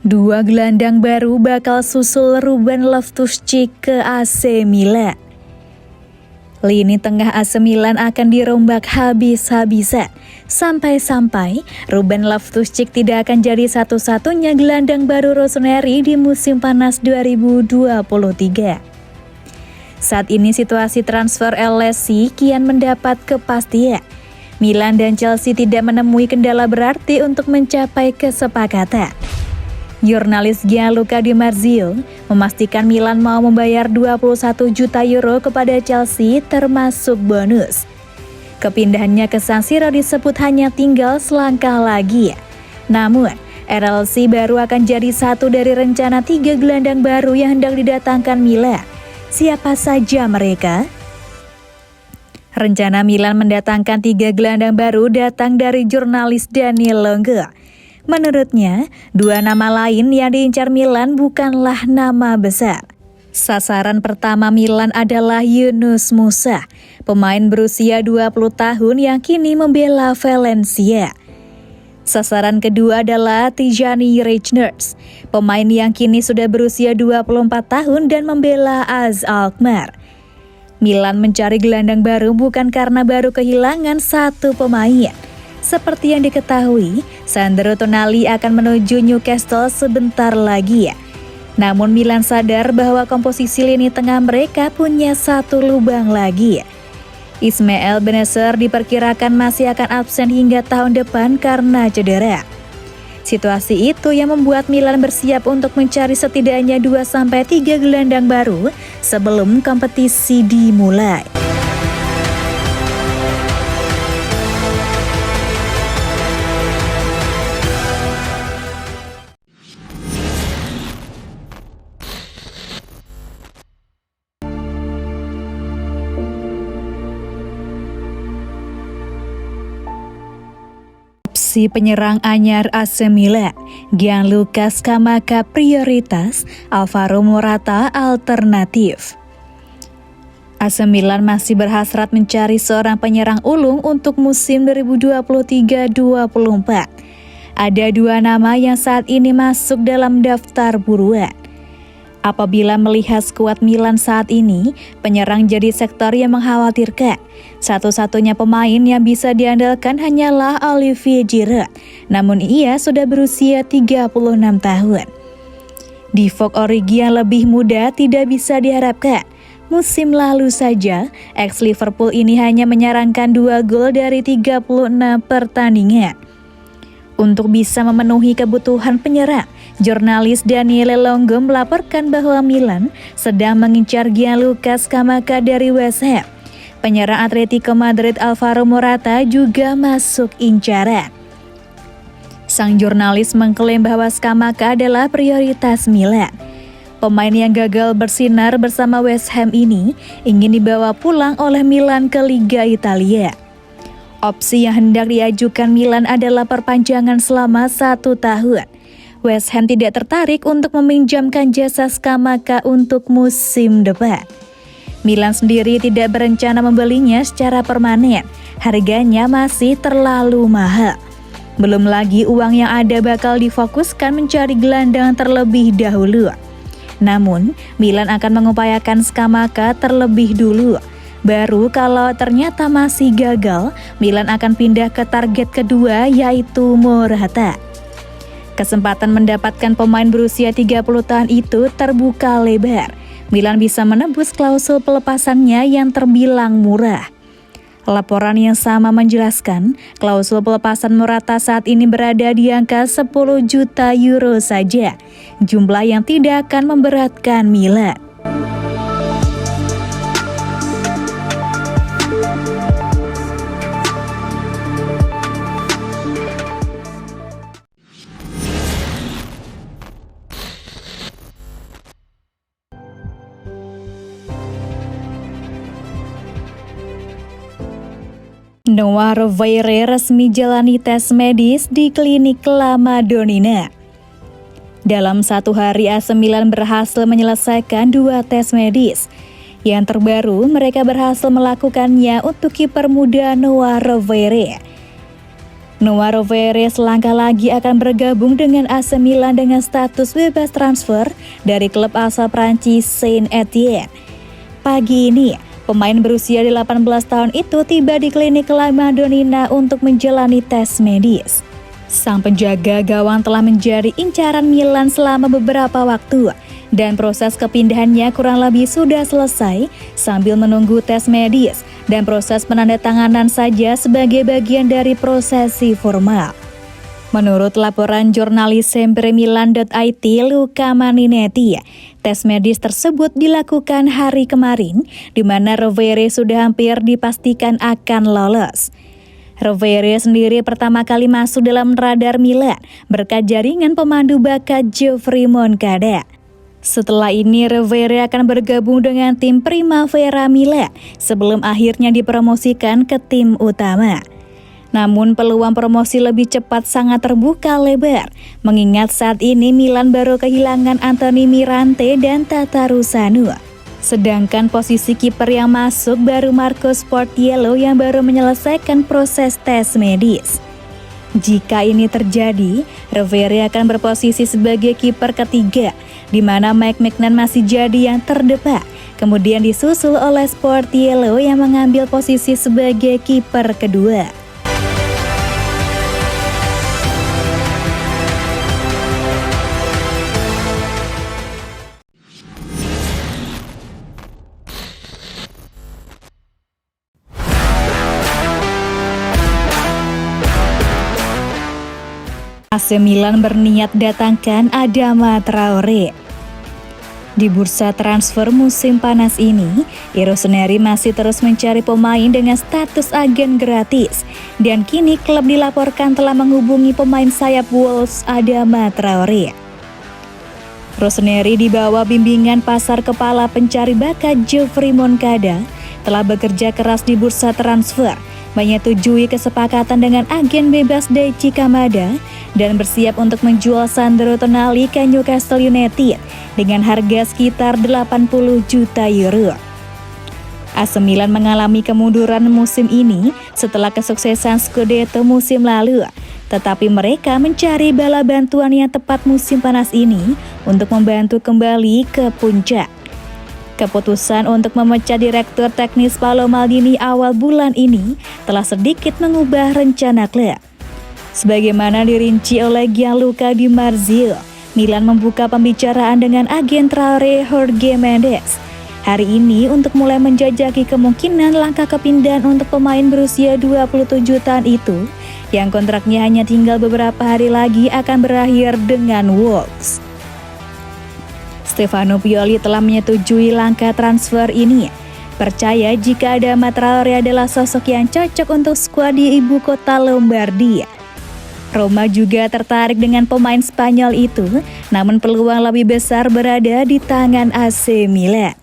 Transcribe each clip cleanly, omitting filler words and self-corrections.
Dua gelandang baru bakal susul Ruben Loftus-Cheek ke AC Milan. Lini tengah AC Milan akan dirombak habis-habisan. Sampai-sampai Ruben Loftus-Cheek tidak akan jadi satu-satunya gelandang baru Rossoneri di musim panas 2023. Saat ini situasi transfer LSI kian mendapat kepastian. Milan dan Chelsea tidak menemui kendala berarti untuk mencapai kesepakatan. Jurnalis Gianluca Di Marzio memastikan Milan mau membayar 21 juta euro kepada Chelsea termasuk bonus. Kepindahannya ke San Siro disebut hanya tinggal selangkah lagi. Namun, RLC baru akan jadi satu dari rencana 3 gelandang baru yang hendak didatangkan Milan. Siapa saja mereka? Rencana Milan mendatangkan 3 gelandang baru datang dari jurnalis Daniel Longge. Menurutnya, 2 nama lain yang diincar Milan bukanlah nama besar. Sasaran pertama Milan adalah Yunus Musa, pemain berusia 20 tahun yang kini membela Valencia. Sasaran kedua adalah Tijani Reijnders, pemain yang kini sudah berusia 24 tahun dan membela AZ Alkmaar. Milan mencari gelandang baru bukan karena baru kehilangan satu pemain. Seperti yang diketahui, Sandro Tonali akan menuju Newcastle sebentar lagi. Namun Milan sadar bahwa komposisi lini tengah mereka punya satu lubang lagi. Ismail Bennacer diperkirakan masih akan absen hingga tahun depan karena cedera. Situasi itu yang membuat Milan bersiap untuk mencari setidaknya 2-3 gelandang baru sebelum kompetisi dimulai. Si penyerang anyar AC Milan, Gianluca Scamacca prioritas, Alvaro Morata alternatif. AC Milan masih berhasrat mencari seorang penyerang ulung untuk musim 2023-24. Ada 2 nama yang saat ini masuk dalam daftar buruan. Apabila melihat skuad Milan saat ini, penyerang jadi sektor yang mengkhawatirkan. Satu-satunya pemain yang bisa diandalkan hanyalah Olivier Giroud, namun ia sudah berusia 36 tahun. Divock Origi yang lebih muda tidak bisa diharapkan. Musim lalu saja, ex-Liverpool ini hanya menyarankan 2 gol dari 36 pertandingan. Untuk bisa memenuhi kebutuhan penyerang, jurnalis Daniele Longge melaporkan bahwa Milan sedang mengincar Gianluca Scamacca dari West Ham. Penyerang Atletico Madrid Alvaro Morata juga masuk incaran. Sang jurnalis mengklaim bahwa Scamacca adalah prioritas Milan. Pemain yang gagal bersinar bersama West Ham ini ingin dibawa pulang oleh Milan ke Liga Italia. Opsi yang hendak diajukan Milan adalah perpanjangan selama 1 tahun. West Ham tidak tertarik untuk meminjamkan jasa Scamacca untuk musim depan. Milan sendiri tidak berencana membelinya secara permanen. Harganya masih terlalu mahal. Belum lagi uang yang ada bakal difokuskan mencari gelandang terlebih dahulu. Namun, Milan akan mengupayakan Scamacca terlebih dulu. Baru kalau ternyata masih gagal, Milan akan pindah ke target kedua yaitu Morata. Kesempatan mendapatkan pemain berusia 30 tahun itu terbuka lebar. Milan bisa menebus klausul pelepasannya yang terbilang murah. Laporan yang sama menjelaskan, klausul pelepasan Morata saat ini berada di angka 10 juta euro saja, jumlah yang tidak akan memberatkan Milan. Noah Rovere resmi jalani tes medis di klinik La Madonnina. Dalam 1 hari AC Milan berhasil menyelesaikan 2 tes medis. Yang terbaru, mereka berhasil melakukannya untuk kiper muda Noah Rovere. Noah Rovere selangkah lagi akan bergabung dengan AC Milan dengan status bebas transfer dari klub asal Prancis Saint-Étienne. Pagi ini, pemain berusia 18 tahun itu tiba di klinik La Madonnina untuk menjalani tes medis. Sang penjaga gawang telah menjadi incaran Milan selama beberapa waktu dan proses kepindahannya kurang lebih sudah selesai sambil menunggu tes medis dan proses penandatanganan saja sebagai bagian dari prosesi formal. Menurut laporan jurnalis sempremilan.it Luca Maninetti, tes medis tersebut dilakukan hari kemarin di mana Rovere sudah hampir dipastikan akan lolos. Rovere sendiri pertama kali masuk dalam radar Milan berkat jaringan pemandu bakat Geoffrey Moncada. Setelah ini Rovere akan bergabung dengan tim Primavera Milan sebelum akhirnya dipromosikan ke tim utama. Namun peluang promosi lebih cepat sangat terbuka lebar, mengingat saat ini Milan baru kehilangan Anthony Mirante dan Tatarusanu. Sedangkan posisi kiper yang masuk baru Marco Sportiello yang baru menyelesaikan proses tes medis. Jika ini terjadi, Rovere akan berposisi sebagai kiper ketiga, di mana Mike Maignan masih jadi yang terdepan. Kemudian disusul oleh Sportiello yang mengambil posisi sebagai kiper kedua. AC Milan berniat datangkan Adama Traore. Di bursa transfer musim panas ini, Rossoneri masih terus mencari pemain dengan status agen gratis. Dan kini klub dilaporkan telah menghubungi pemain sayap Wolves Adama Traore. Rossoneri di bawah bimbingan pasar kepala pencari bakat Geoffrey Moncada telah bekerja keras di bursa transfer, menyetujui kesepakatan dengan agen bebas Daichi Kamada dan bersiap untuk menjual Sandro Tonali ke Newcastle United dengan harga sekitar 80 juta euro. AC Milan mengalami kemunduran musim ini setelah kesuksesan Scudetto musim lalu, tetapi mereka mencari bala bantuan yang tepat musim panas ini untuk membantu kembali ke puncak. Keputusan untuk memecat Direktur Teknis Paolo Maldini awal bulan ini telah sedikit mengubah rencana klub. Sebagaimana dirinci oleh Gianluca Di Marzio, Milan membuka pembicaraan dengan agen Traore Jorge Mendes hari ini untuk mulai menjajaki kemungkinan langkah kepindahan untuk pemain berusia 27 tahun itu yang kontraknya hanya tinggal beberapa hari lagi akan berakhir dengan Wolves. Stefano Pioli telah menyetujui langkah transfer ini. Percaya jika Adama Traore adalah sosok yang cocok untuk skuad di ibu kota Lombardia. Roma juga tertarik dengan pemain Spanyol itu, namun peluang lebih besar berada di tangan AC Milan.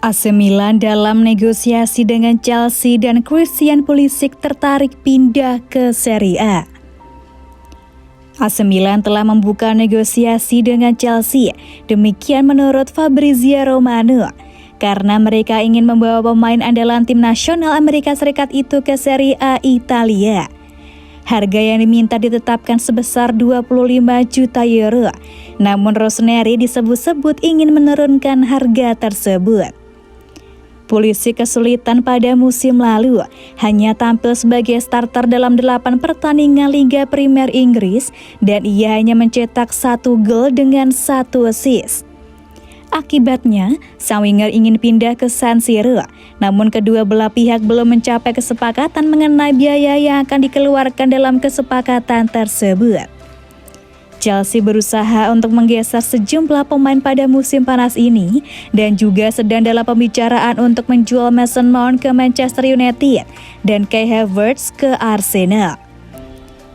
AC Milan dalam negosiasi dengan Chelsea dan Christian Pulisic tertarik pindah ke Serie A. AC Milan telah membuka negosiasi dengan Chelsea, demikian menurut Fabrizio Romano, karena mereka ingin membawa pemain andalan tim nasional Amerika Serikat itu ke Serie A Italia. Harga yang diminta ditetapkan sebesar 25 juta euro, namun Rossoneri disebut-sebut ingin menurunkan harga tersebut. Pulisic kesulitan pada musim lalu, hanya tampil sebagai starter dalam 8 pertandingan Liga Primer Inggris dan ia hanya mencetak 1 gol dengan 1 assist. Akibatnya, sang winger ingin pindah ke San Siro, namun kedua belah pihak belum mencapai kesepakatan mengenai biaya yang akan dikeluarkan dalam kesepakatan tersebut. Chelsea berusaha untuk menggeser sejumlah pemain pada musim panas ini dan juga sedang dalam pembicaraan untuk menjual Mason Mount ke Manchester United dan Kai Havertz ke Arsenal.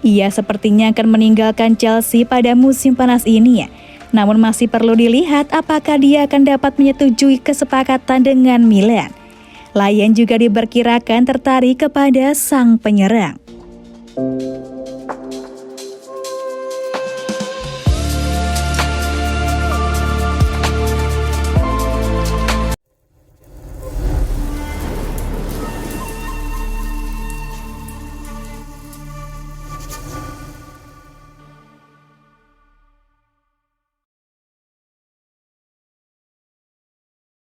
Ia sepertinya akan meninggalkan Chelsea pada musim panas ini, namun masih perlu dilihat apakah dia akan dapat menyetujui kesepakatan dengan Milan. Lion juga diperkirakan tertarik kepada sang penyerang.